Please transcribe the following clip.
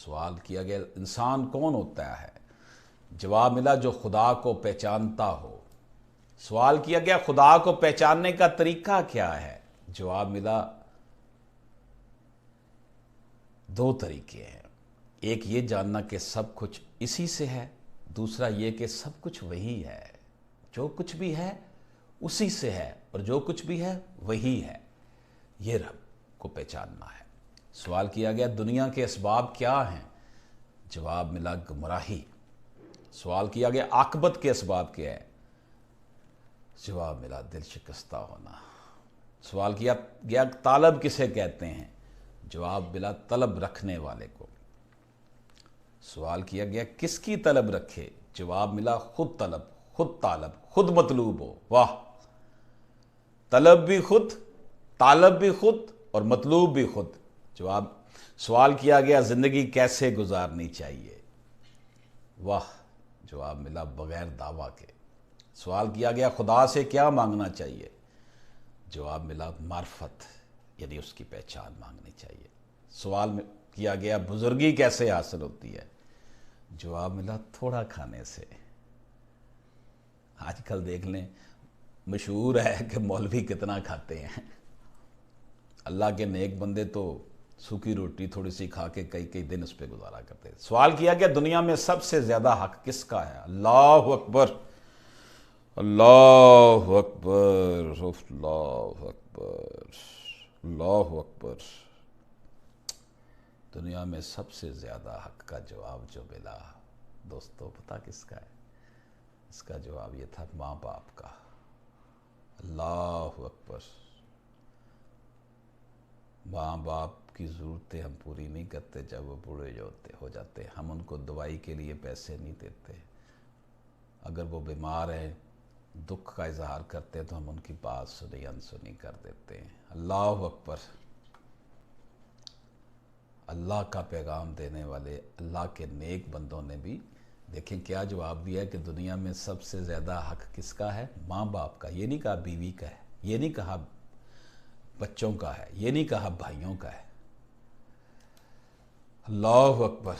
سوال کیا گیا انسان کون ہوتا ہے؟ جواب ملا جو خدا کو پہچانتا ہو۔ سوال کیا گیا خدا کو پہچاننے کا طریقہ کیا ہے؟ جواب ملا دو طریقے ہیں، ایک یہ جاننا کہ سب کچھ اسی سے ہے، دوسرا یہ کہ سب کچھ وہی ہے، جو کچھ بھی ہے اسی سے ہے اور جو کچھ بھی ہے وہی ہے، یہ رب کو پہچاننا ہے۔ سوال کیا گیا دنیا کے اسباب کیا ہیں؟ جواب ملا گمراہی۔ سوال کیا گیا عاقبت کے اسباب کیا ہے؟ جواب ملا دل شکستہ ہونا۔ سوال کیا گیا طالب کسے کہتے ہیں؟ جواب ملا طلب رکھنے والے کو۔ سوال کیا گیا کس کی طلب رکھے؟ جواب ملا خود طلب، خود طالب، خود مطلوب ہو۔ واہ، طلب بھی خود، طالب بھی خود اور مطلوب بھی خود۔ جواب سوال کیا گیا زندگی کیسے گزارنی چاہیے؟ واہ، جواب ملا بغیر دعویٰ کے۔ سوال کیا گیا خدا سے کیا مانگنا چاہیے؟ جواب ملا معرفت، یعنی اس کی پہچان مانگنی چاہیے۔ سوال کیا گیا بزرگی کیسے حاصل ہوتی ہے؟ جواب ملا تھوڑا کھانے سے۔ آج کل دیکھ لیں مشہور ہے کہ مولوی کتنا کھاتے ہیں، اللہ کے نیک بندے تو سوکھی روٹی تھوڑی سی کھا کے کئی کئی دن اس پہ گزارا کرتے ہیں۔ سوال کیا گیا دنیا میں سب سے زیادہ حق کس کا ہے؟ اللہ اکبر، اللہ اکبر، اللہ اکبر، اللہ اکبر۔ دنیا میں سب سے زیادہ حق کا جواب جو ملا دوستو پتہ کس کا ہے؟ اس کا جواب یہ تھا ماں باپ کا۔ اللہ اکبر۔ ماں باپ کی ضرورتیں ہم پوری نہیں کرتے جب وہ بوڑھے ہو جاتے، ہم ان کو دوائی کے لیے پیسے نہیں دیتے، اگر وہ بیمار ہیں دکھ کا اظہار کرتے ہیں تو ہم ان کی بات سنی انسنی کر دیتے ہیں۔ اللہ اکبر۔ اللہ کا پیغام دینے والے اللہ کے نیک بندوں نے بھی دیکھیں کیا جواب دیا ہے کہ دنیا میں سب سے زیادہ حق کس کا ہے؟ ماں باپ کا۔ یہ نہیں کہا بیوی کا ہے، یہ نہیں کہا بچوں کا ہے، یہ نہیں کہا بھائیوں کا ہے۔ اللہ اکبر۔